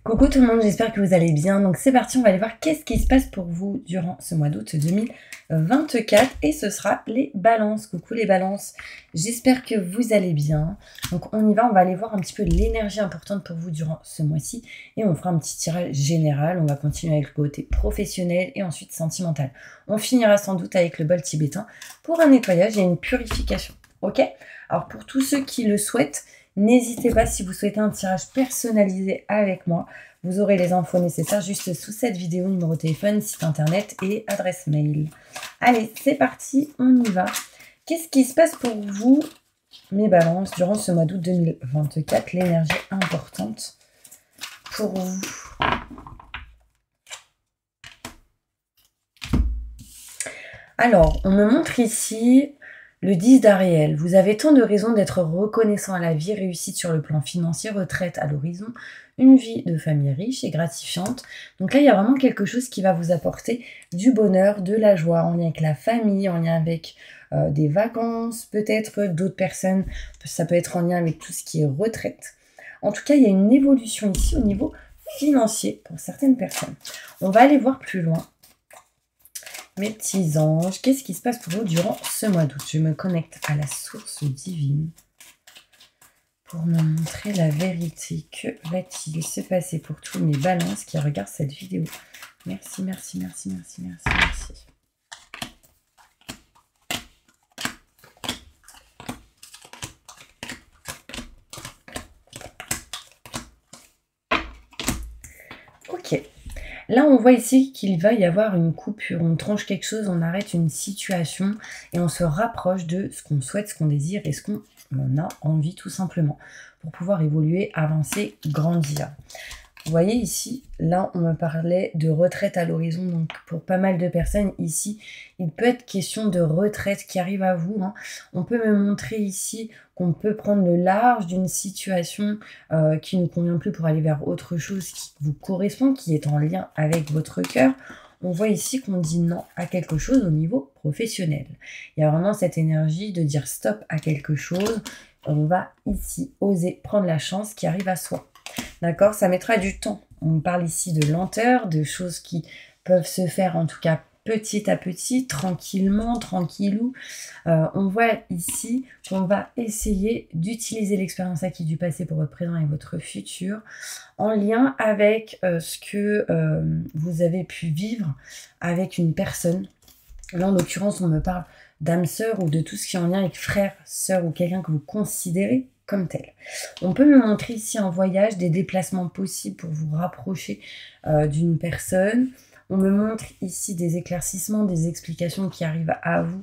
Coucou tout le monde, j'espère que vous allez bien. Donc c'est parti, on va aller voir qu'est-ce qui se passe pour vous durant ce mois d'août 2024 et ce sera les balances. Coucou les balances, j'espère que vous allez bien. Donc on y va, on va aller voir un petit peu l'énergie importante pour vous durant ce mois-ci et on fera un petit tirage général. On va continuer avec le côté professionnel et ensuite sentimental. On finira sans doute avec le bol tibétain pour un nettoyage et une purification. Ok? Alors pour tous ceux qui le souhaitent, n'hésitez pas si vous souhaitez un tirage personnalisé avec moi. Vous aurez les infos nécessaires juste sous cette vidéo, numéro de téléphone, site internet et adresse mail. Allez, c'est parti, on y va. Qu'est-ce qui se passe pour vous, mes balances, durant ce mois d'août 2024, l'énergie importante pour vous? Alors, on me montre ici le 10 d'Ariel. Vous avez tant de raisons d'être reconnaissant à la vie, réussite sur le plan financier, retraite à l'horizon, une vie de famille riche et gratifiante. Donc là, il y a vraiment quelque chose qui va vous apporter du bonheur, de la joie, en lien avec la famille, en lien avec des vacances, peut-être d'autres personnes. Ça peut être en lien avec tout ce qui est retraite. En tout cas, il y a une évolution ici au niveau financier pour certaines personnes. On va aller voir plus loin. Mes petits anges, qu'est-ce qui se passe pour vous durant ce mois d'août? Je me connecte à la source divine pour me montrer la vérité. Que va-t-il se passer pour tous mes balances qui regardent cette vidéo? Merci, merci, merci, merci, merci, merci. Ok. Là, on voit ici qu'il va y avoir une coupure, on tranche quelque chose, on arrête une situation et on se rapproche de ce qu'on souhaite, ce qu'on désire et ce qu'on a envie tout simplement pour pouvoir évoluer, avancer, grandir. Vous voyez ici, là, on me parlait de retraite à l'horizon. Donc, pour pas mal de personnes ici, il peut être question de retraite qui arrive à vous. On peut me montrer ici qu'on peut prendre le large d'une situation qui ne convient plus pour aller vers autre chose qui vous correspond, qui est en lien avec votre cœur. On voit ici qu'on dit non à quelque chose au niveau professionnel. Il y a vraiment cette énergie de dire stop à quelque chose. On va ici oser prendre la chance qui arrive à soi. D'accord, ça mettra du temps. On parle ici de lenteur, de choses qui peuvent se faire en tout cas petit à petit, tranquillement, tranquillou. On voit ici qu'on va essayer d'utiliser l'expérience acquise du passé pour votre présent et votre futur en lien avec ce que vous avez pu vivre avec une personne. Là, en l'occurrence, on me parle d'âme sœur ou de tout ce qui est en lien avec frère, sœur ou quelqu'un que vous considérez comme tel. On peut me montrer ici un voyage, des déplacements possibles pour vous rapprocher d'une personne. On me montre ici des éclaircissements, des explications qui arrivent à vous,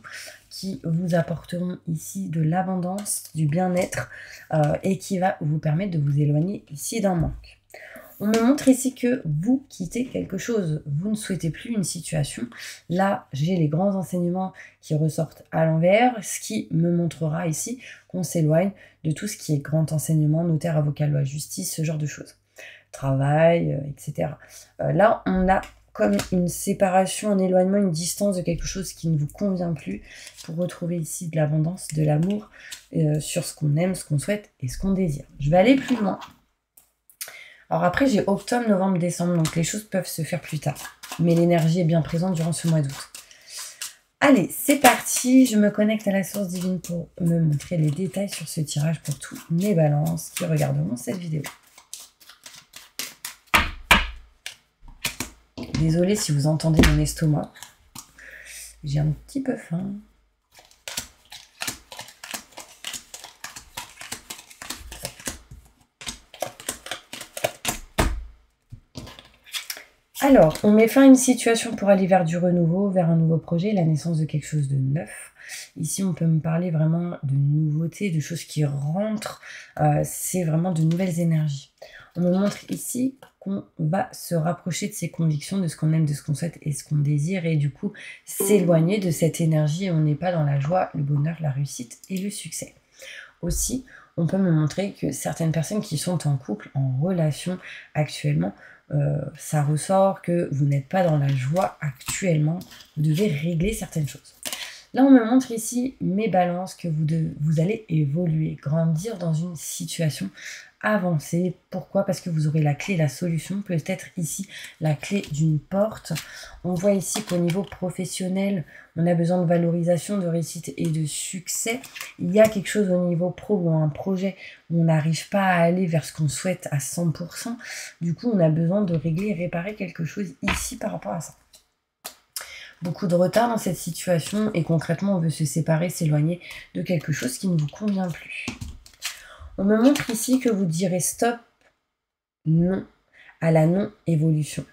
qui vous apporteront ici de l'abondance, du bien-être et qui va vous permettre de vous éloigner ici d'un manque. On me montre ici que vous quittez quelque chose, vous ne souhaitez plus une situation. Là, j'ai les grands enseignements qui ressortent à l'envers, ce qui me montrera ici qu'on s'éloigne de tout ce qui est grand enseignement, notaire, avocat, loi, justice, ce genre de choses. Travail, etc. Là, on a comme une séparation, un éloignement, une distance de quelque chose qui ne vous convient plus pour retrouver ici de l'abondance, de l'amour sur ce qu'on aime, ce qu'on souhaite et ce qu'on désire. Je vais aller plus loin. Alors après, j'ai octobre, novembre, décembre, donc les choses peuvent se faire plus tard. Mais l'énergie est bien présente durant ce mois d'août. Allez, c'est parti. Je me connecte à la source divine pour me montrer les détails sur ce tirage pour tous mes balances qui regarderont cette vidéo. Désolée si vous entendez mon estomac. J'ai un petit peu faim. Alors, on met fin à une situation pour aller vers du renouveau, vers un nouveau projet, la naissance de quelque chose de neuf. Ici, on peut me parler vraiment de nouveautés, de choses qui rentrent. C'est vraiment de nouvelles énergies. On me montre ici qu'on va se rapprocher de ses convictions, de ce qu'on aime, de ce qu'on souhaite et ce qu'on désire. Et du coup, s'éloigner de cette énergie. On n'est pas dans la joie, le bonheur, la réussite et le succès. Aussi, on peut me montrer que certaines personnes qui sont en couple, en relation actuellement, ça ressort que vous n'êtes pas dans la joie actuellement, vous devez régler certaines choses. Là, on me montre ici, mes balances, que vous allez évoluer, grandir dans une situation avancée. Pourquoi? Parce que vous aurez la clé, la solution, peut-être ici la clé d'une porte. On voit ici qu'au niveau professionnel, on a besoin de valorisation, de réussite et de succès. Il y a quelque chose au niveau pro ou un projet où on n'arrive pas à aller vers ce qu'on souhaite à 100%. Du coup, on a besoin de régler et réparer quelque chose ici par rapport à ça. Beaucoup de retard dans cette situation et concrètement, on veut se séparer, s'éloigner de quelque chose qui ne vous convient plus. On me montre ici que vous direz stop, non, à la non-évolution.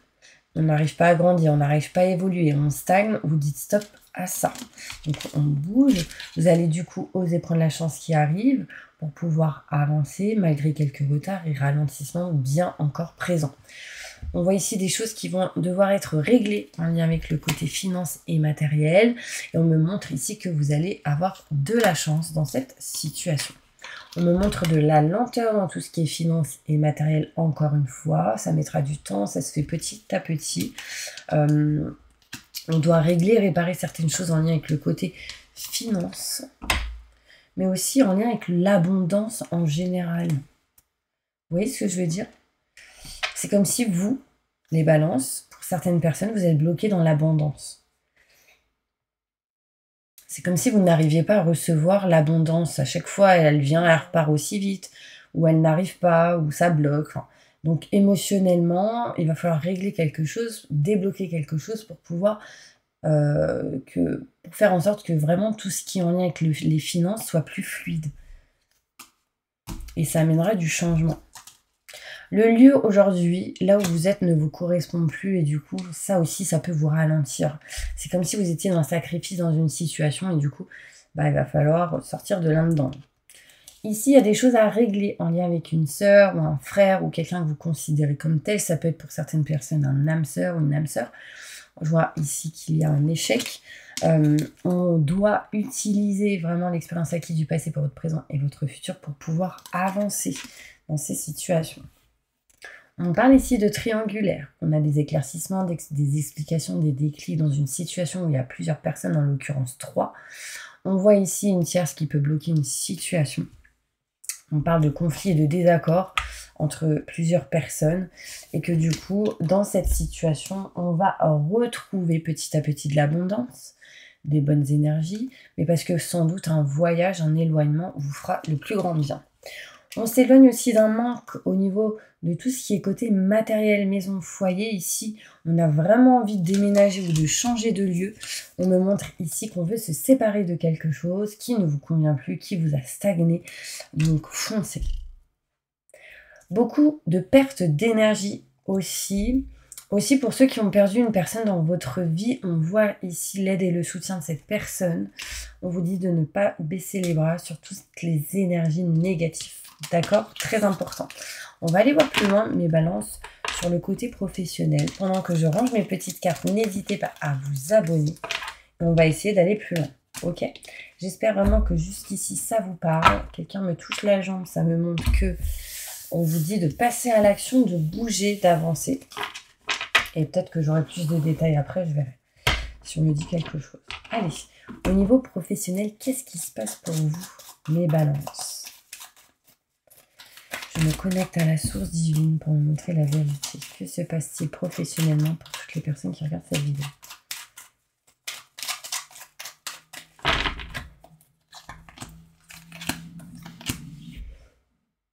On n'arrive pas à grandir, on n'arrive pas à évoluer, on stagne, vous dites stop à ça. Donc on bouge, vous allez du coup oser prendre la chance qui arrive pour pouvoir avancer malgré quelques retards et ralentissements bien encore présents. On voit ici des choses qui vont devoir être réglées en lien avec le côté finance et matériel. Et on me montre ici que vous allez avoir de la chance dans cette situation. On me montre de la lenteur dans tout ce qui est finance et matériel encore une fois. Ça mettra du temps, ça se fait petit à petit. On doit régler, réparer certaines choses en lien avec le côté finance, mais aussi en lien avec l'abondance en général. Vous voyez ce que je veux dire? C'est comme si vous, les balances, pour certaines personnes, vous êtes bloqués dans l'abondance. C'est comme si vous n'arriviez pas à recevoir l'abondance. À chaque fois, elle vient, elle repart aussi vite, ou elle n'arrive pas, ou ça bloque. Donc émotionnellement, il va falloir régler quelque chose, débloquer quelque chose pour pouvoir pour faire en sorte que vraiment tout ce qui est en lien avec les finances soit plus fluide. Et ça amènera du changement. Le lieu aujourd'hui, là où vous êtes, ne vous correspond plus et du coup, ça aussi, ça peut vous ralentir. C'est comme si vous étiez dans un sacrifice dans une situation et du coup, il va falloir sortir de là-dedans. Ici, il y a des choses à régler en lien avec une sœur ou un frère ou quelqu'un que vous considérez comme tel. Ça peut être pour certaines personnes un âme sœur ou une âme sœur. Je vois ici qu'il y a un échec. On doit utiliser vraiment l'expérience acquise du passé pour votre présent et votre futur pour pouvoir avancer dans ces situations. On parle ici de triangulaire. On a des éclaircissements, des explications, des déclics dans une situation où il y a plusieurs personnes, en l'occurrence 3. On voit ici une tierce qui peut bloquer une situation. On parle de conflit et de désaccord entre plusieurs personnes et que du coup, dans cette situation, on va retrouver petit à petit de l'abondance, des bonnes énergies, mais parce que sans doute un voyage, un éloignement vous fera le plus grand bien. On s'éloigne aussi d'un manque au niveau de tout ce qui est côté matériel, maison, foyer. Ici, on a vraiment envie de déménager ou de changer de lieu. On me montre ici qu'on veut se séparer de quelque chose qui ne vous convient plus, qui vous a stagné. Donc, foncez. Beaucoup de pertes d'énergie aussi. Aussi pour ceux qui ont perdu une personne dans votre vie, on voit ici l'aide et le soutien de cette personne. On vous dit de ne pas baisser les bras sur toutes les énergies négatives. D'accord? Très important. On va aller voir plus loin mes balances sur le côté professionnel. Pendant que je range mes petites cartes, n'hésitez pas à vous abonner. Et on va essayer d'aller plus loin. Ok? J'espère vraiment que jusqu'ici ça vous parle. Quelqu'un me touche la jambe, ça me montre que on vous dit de passer à l'action, de bouger, d'avancer. Et peut-être que j'aurai plus de détails après, je verrai si on me dit quelque chose. Allez, au niveau professionnel, qu'est-ce qui se passe pour vous, mes balances? Je me connecte à la source divine pour me montrer la vérité. Que se passe-t-il professionnellement pour toutes les personnes qui regardent cette vidéo?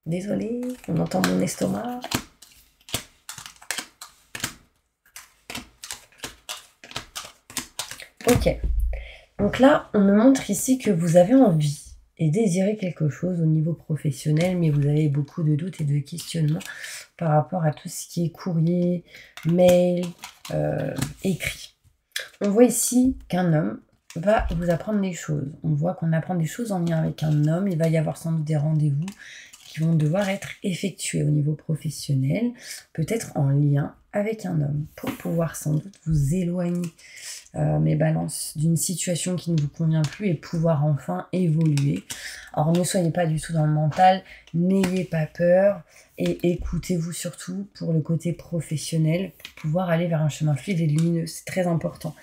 Désolée, on entend mon estomac. Ok, donc là, on me montre ici que vous avez envie et désirez quelque chose au niveau professionnel, mais vous avez beaucoup de doutes et de questionnements par rapport à tout ce qui est courrier, mail, écrit. On voit ici qu'un homme va vous apprendre des choses. On voit qu'on apprend des choses en lien avec un homme. Il va y avoir sans doute des rendez-vous qui vont devoir être effectués au niveau professionnel, peut-être en lien avec un homme pour pouvoir sans doute vous éloigner, mes balances, d'une situation qui ne vous convient plus et pouvoir enfin évoluer. Alors ne soyez pas du tout dans le mental, n'ayez pas peur et écoutez-vous surtout pour le côté professionnel, pour pouvoir aller vers un chemin fluide et lumineux, c'est très important.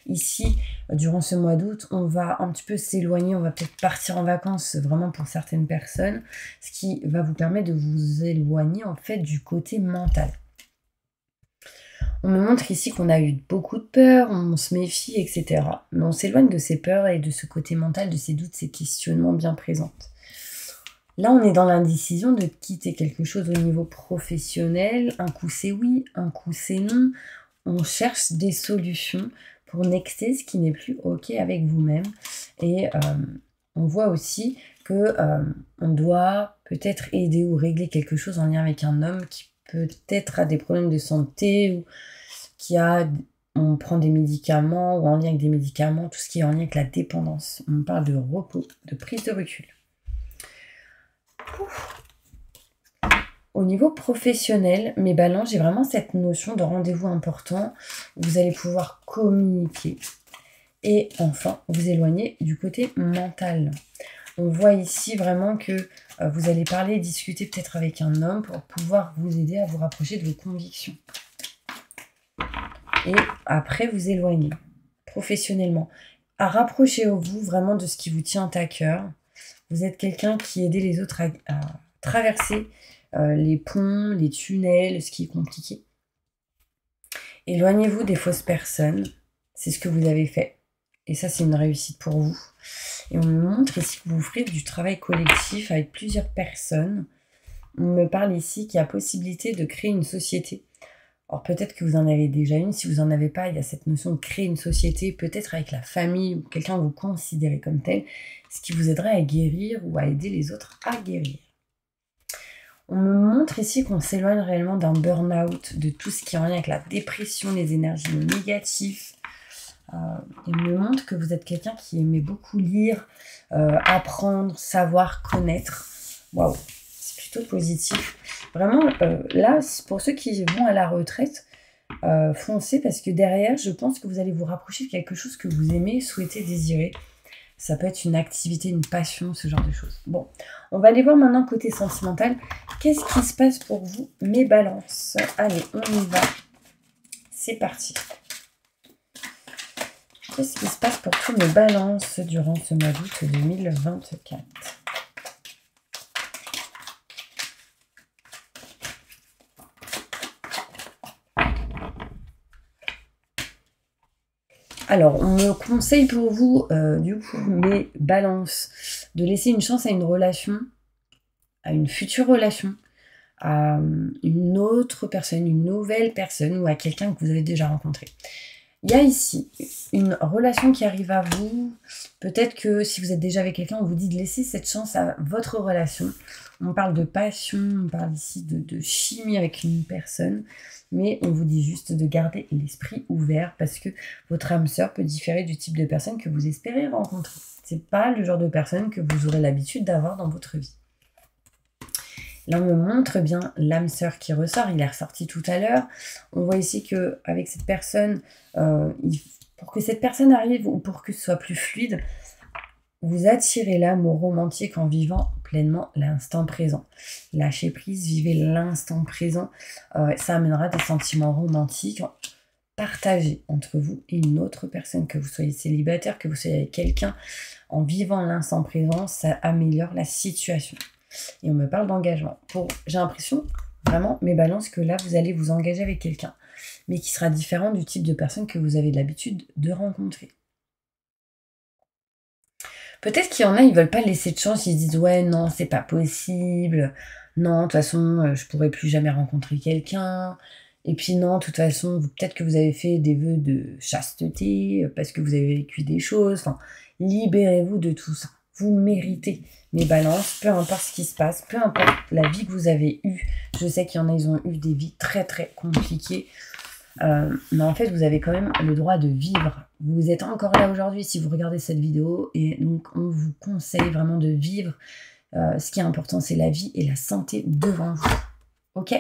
Ici, durant ce mois d'août, on va un petit peu s'éloigner, on va peut-être partir en vacances vraiment pour certaines personnes, ce qui va vous permettre de vous éloigner en fait du côté mental. On me montre ici qu'on a eu beaucoup de peurs, on se méfie, etc. Mais on s'éloigne de ces peurs et de ce côté mental, de ces doutes, ces questionnements bien présents. Là, on est dans l'indécision de quitter quelque chose au niveau professionnel. Un coup, c'est oui, un coup, c'est non. On cherche des solutions pour nexter ce qui n'est plus OK avec vous-même. Et on voit aussi que on doit peut-être aider ou régler quelque chose en lien avec un homme qui peut-être a des problèmes de santé ou on prend des médicaments ou en lien avec des médicaments, tout ce qui est en lien avec la dépendance. On parle de repos, de prise de recul. Au niveau professionnel, mes balances, j'ai vraiment cette notion de rendez-vous important. Vous allez pouvoir communiquer et enfin vous éloigner du côté mental. On voit ici vraiment que vous allez parler, discuter peut-être avec un homme pour pouvoir vous aider à vous rapprocher de vos convictions. Et après, vous éloigner professionnellement. Rapprochez-vous vraiment de ce qui vous tient à cœur. Vous êtes quelqu'un qui aide les autres à traverser les ponts, les tunnels, ce qui est compliqué. Éloignez-vous des fausses personnes. C'est ce que vous avez fait. Et ça, c'est une réussite pour vous. Et on me montre ici que vous ferez du travail collectif avec plusieurs personnes. On me parle ici qu'il y a possibilité de créer une société. Alors peut-être que vous en avez déjà une, si vous n'en avez pas, il y a cette notion de créer une société, peut-être avec la famille ou quelqu'un que vous considérez comme tel, ce qui vous aiderait à guérir ou à aider les autres à guérir. On me montre ici qu'on s'éloigne réellement d'un burn-out, de tout ce qui est en lien avec la dépression, les énergies négatives. Il me montre que vous êtes quelqu'un qui aimait beaucoup lire, apprendre, savoir, connaître. Waouh, c'est plutôt positif. Vraiment, là, pour ceux qui vont à la retraite, foncez parce que derrière, je pense que vous allez vous rapprocher de quelque chose que vous aimez, souhaitez, désirez. Ça peut être une activité, une passion, ce genre de choses. Bon, on va aller voir maintenant côté sentimental. Qu'est-ce qui se passe pour vous, mes balances? Allez, on y va. C'est parti. Qu'est-ce qui se passe pour tous mes balances durant ce mois d'août 2024? Alors, on me conseille pour vous, du coup, mes balances, de laisser une chance à une relation, à une future relation, à une autre personne, une nouvelle personne ou à quelqu'un que vous avez déjà rencontré. Il y a ici une relation qui arrive à vous. Peut-être que si vous êtes déjà avec quelqu'un, on vous dit de laisser cette chance à votre relation. On parle de passion, on parle ici de chimie avec une personne. Mais on vous dit juste de garder l'esprit ouvert parce que votre âme sœur peut différer du type de personne que vous espérez rencontrer. C'est pas le genre de personne que vous aurez l'habitude d'avoir dans votre vie. Là, on me montre bien l'âme sœur qui ressort. Il est ressorti tout à l'heure. On voit ici qu'avec cette personne, pour que cette personne arrive ou pour que ce soit plus fluide, vous attirez l'amour romantique en vivant pleinement l'instant présent. Lâchez prise, vivez l'instant présent. Ça amènera des sentiments romantiques partagés entre vous et une autre personne. Que vous soyez célibataire, que vous soyez avec quelqu'un, en vivant l'instant présent, ça améliore la situation. Et on me parle d'engagement. J'ai l'impression, vraiment, mes balances, que là, vous allez vous engager avec quelqu'un, mais qui sera différent du type de personne que vous avez l'habitude de rencontrer. Peut-être qu'il y en a, ils veulent pas laisser de chance, ils se disent « Ouais, non, c'est pas possible. Non, de toute façon, je pourrai plus jamais rencontrer quelqu'un. » Et puis non, de toute façon, peut-être que vous avez fait des vœux de chasteté, parce que vous avez vécu des choses. Enfin, libérez-vous de tout ça. Vous méritez, mes balances, peu importe ce qui se passe, peu importe la vie que vous avez eue. Je sais qu'il y en a, ils ont eu des vies très très compliquées. Mais en fait, vous avez quand même le droit de vivre. Vous êtes encore là aujourd'hui si vous regardez cette vidéo. Et donc, on vous conseille vraiment de vivre. Ce qui est important, c'est la vie et la santé devant vous. Ok ?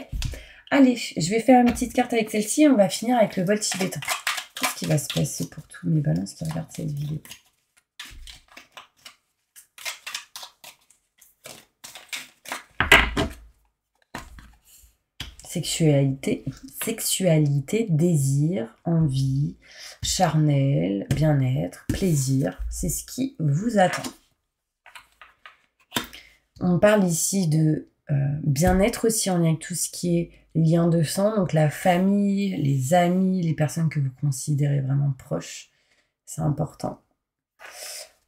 Allez, je vais faire une petite carte avec celle-ci et on va finir avec le bol tibétain. Qu'est-ce qui va se passer pour tous mes balances qui regardent cette vidéo? Sexualité, désir, envie, charnel, bien-être, plaisir, c'est ce qui vous attend. On parle ici de bien-être aussi en lien avec tout ce qui est lien de sang, donc la famille, les amis, les personnes que vous considérez vraiment proches, c'est important.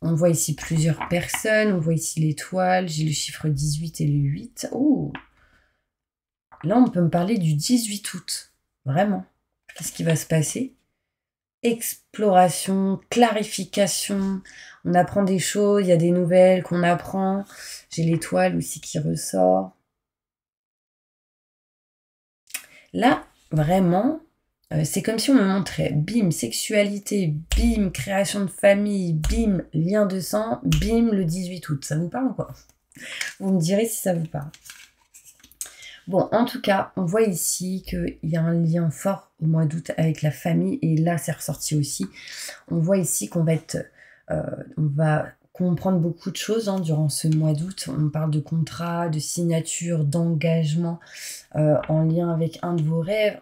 On voit ici plusieurs personnes, on voit ici l'étoile, j'ai le chiffre 18 et le 8. Oh! Là, on peut me parler du 18 août. Vraiment. Qu'est-ce qui va se passer? Exploration, clarification. On apprend des choses, il y a des nouvelles qu'on apprend. J'ai l'étoile aussi qui ressort. Là, vraiment, c'est comme si on me montrait bim, sexualité, bim, création de famille, bim, lien de sang, bim, le 18 août. Ça vous parle ou quoi? Vous me direz si ça vous parle. Bon, en tout cas, on voit ici qu'il y a un lien fort au mois d'août avec la famille. Et là, c'est ressorti aussi. On voit ici qu'on va on va comprendre beaucoup de choses durant ce mois d'août. On parle de contrat, de signature, d'engagement en lien avec un de vos rêves,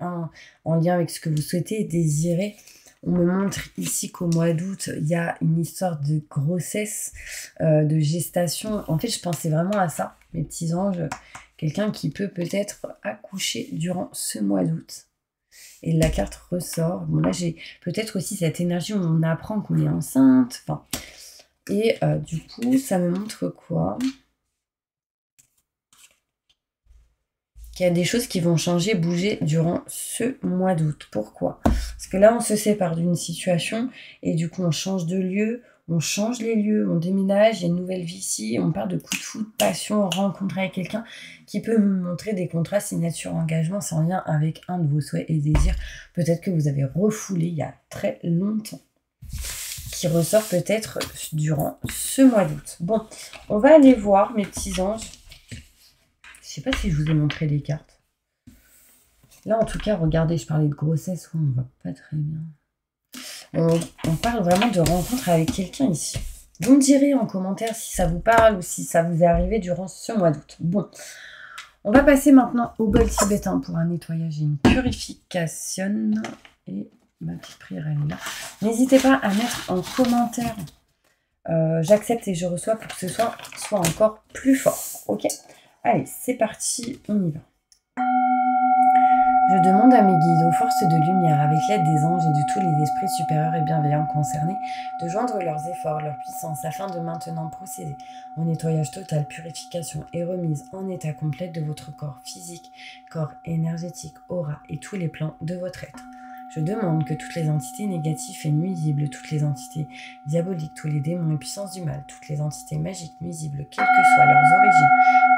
en lien avec ce que vous souhaitez désirer. On me montre ici qu'au mois d'août, il y a une histoire de grossesse, de gestation. En fait, je pensais vraiment à ça, mes petits anges. Quelqu'un qui peut peut-être accoucher durant ce mois d'août. Et la carte ressort. Bon, là, j'ai peut-être aussi cette énergie où on apprend qu'on est enceinte. Enfin, et du coup, ça me montre quoi? Qu'il y a des choses qui vont changer, bouger durant ce mois d'août. Pourquoi? Parce que là, on se sépare d'une situation et du coup, on change de lieu. On change les lieux, on déménage, il y a une nouvelle vie ici, on parle de coup de foudre, passion, rencontre avec quelqu'un qui peut me montrer des contrats, signatures, engagements, c'est en lien avec un de vos souhaits et désirs. Peut-être que vous avez refoulé il y a très longtemps, qui ressort peut-être durant ce mois d'août. Bon, on va aller voir mes petits anges. Je sais pas si je vous ai montré les cartes. Là, en tout cas, regardez, je parlais de grossesse, on ne voit pas très bien. On parle vraiment de rencontre avec quelqu'un ici. Vous me direz en commentaire si ça vous parle ou si ça vous est arrivé durant ce mois d'août. Bon, on va passer maintenant au bol tibétain pour un nettoyage et une purification. Et ma petite prière, elle est là. N'hésitez pas à mettre en commentaire j'accepte et je reçois pour que ce soit encore plus fort. Ok? Allez, c'est parti, on y va. Je demande à mes guides, aux forces de lumière, avec l'aide des anges et de tous les esprits supérieurs et bienveillants concernés, de joindre leurs efforts, leur puissance, afin de maintenant procéder au nettoyage total, purification et remise en état complet de votre corps physique, corps énergétique, aura et tous les plans de votre être. Je demande que toutes les entités négatives et nuisibles, toutes les entités diaboliques, tous les démons et puissances du mal, toutes les entités magiques nuisibles, quelles que soient leurs origines,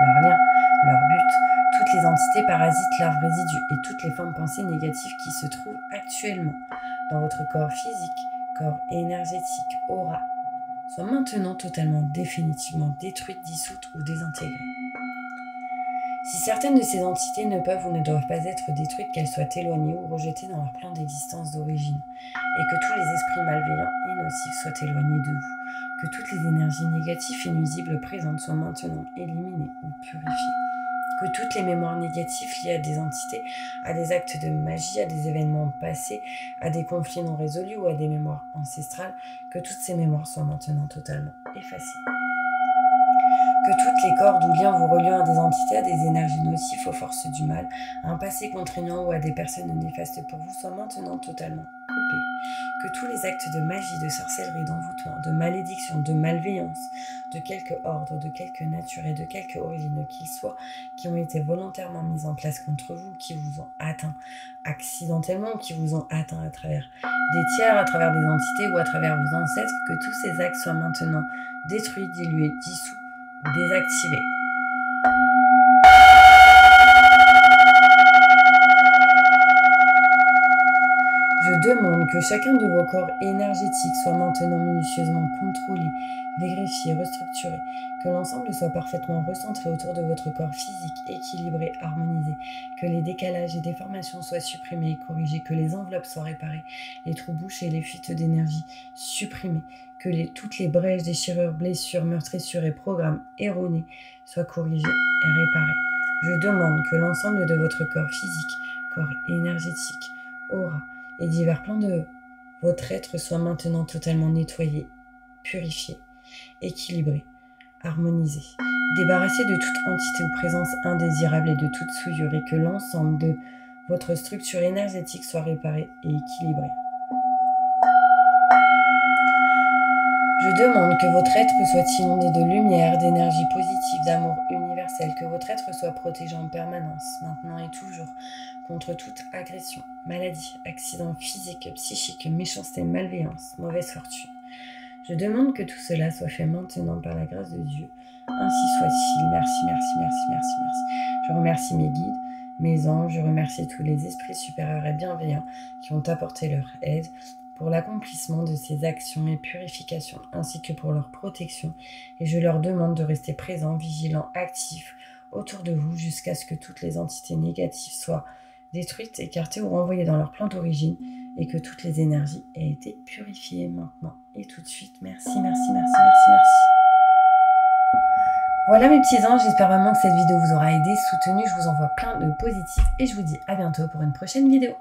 leurs liens, leur but, toutes les entités parasites, larves, résidus et toutes les formes pensées négatives qui se trouvent actuellement dans votre corps physique, corps énergétique, aura, soient maintenant totalement, définitivement détruites, dissoutes ou désintégrées. Si certaines de ces entités ne peuvent ou ne doivent pas être détruites, qu'elles soient éloignées ou rejetées dans leur plan d'existence d'origine, et que tous les esprits malveillants et nocifs soient éloignés de vous, que toutes les énergies négatives et nuisibles présentes soient maintenant éliminées ou purifiées, que toutes les mémoires négatives liées à des entités, à des actes de magie, à des événements passés, à des conflits non résolus ou à des mémoires ancestrales, que toutes ces mémoires soient maintenant totalement effacées. Que toutes les cordes ou liens vous reliant à des entités, à des énergies nocives, aux forces du mal, à un passé contraignant ou à des personnes néfastes pour vous soient maintenant totalement coupés. Que tous les actes de magie, de sorcellerie, d'envoûtement, de malédiction, de malveillance, de quelque ordre, de quelque nature et de quelque origine qu'ils soient, qui ont été volontairement mis en place contre vous, qui vous ont atteint accidentellement, qui vous ont atteint à travers des tiers, à travers des entités ou à travers vos ancêtres, que tous ces actes soient maintenant détruits, dilués, dissous, désactiver. Je demande que chacun de vos corps énergétiques soit maintenant minutieusement contrôlé, vérifié, restructuré, que l'ensemble soit parfaitement recentré autour de votre corps physique, équilibré, harmonisé, que les décalages et déformations soient supprimés et corrigés, que les enveloppes soient réparées, les trous bouchés, les fuites d'énergie supprimées, que toutes les brèches, déchirures, blessures, meurtrissures et programmes erronés soient corrigés et réparés. Je demande que l'ensemble de votre corps physique, corps énergétique, aura et divers plans de votre être soient maintenant totalement nettoyés, purifiés, équilibrés, harmonisés, débarrassés de toute entité ou présence indésirable et de toute souillure, et que l'ensemble de votre structure énergétique soit réparé et équilibré. Je demande que votre être soit inondé de lumière, d'énergie positive, d'amour universel, que votre être soit protégé en permanence, maintenant et toujours, contre toute agression, maladie, accident physique, psychique, méchanceté, malveillance, mauvaise fortune. Je demande que tout cela soit fait maintenant par la grâce de Dieu. Ainsi soit-il. Merci, merci, merci, merci, merci. Je remercie mes guides, mes anges, je remercie tous les esprits supérieurs et bienveillants qui ont apporté leur aide pour l'accomplissement de ces actions et purifications, ainsi que pour leur protection. Et je leur demande de rester présents, vigilants, actifs autour de vous jusqu'à ce que toutes les entités négatives soient détruites, écartées ou renvoyées dans leur plan d'origine, et que toutes les énergies aient été purifiées maintenant et tout de suite. Merci, merci, merci, merci, merci. Voilà mes petits anges, j'espère vraiment que cette vidéo vous aura aidé, soutenu. Je vous envoie plein de positifs et je vous dis à bientôt pour une prochaine vidéo.